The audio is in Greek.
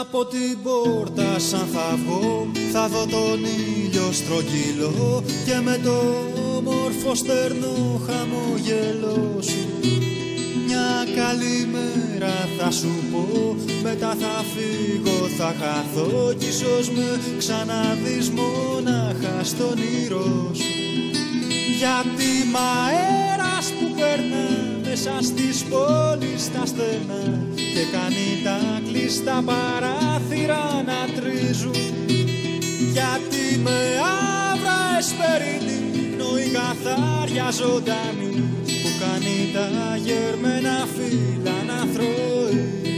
Από την πόρτα σαν θα βγω, θα δω τον ήλιο στρογγυλό και με το όμορφο στερνό χαμογελό σου μια καλή μέρα θα σου πω, μετά θα φύγω, θα χαθώ κι ίσως με ξαναδείς μονάχα στον ήρω σου. Γιατί μ' αέρας που περνά μέσα στις πόλεις τα στενά και κάνει τα κλειστά παράθυρα να τρίζουν. Γιατί με άβρα εσπερινή πνοή καθάρια ζωντανή που κάνει τα γερμένα φύλλα να θρώει.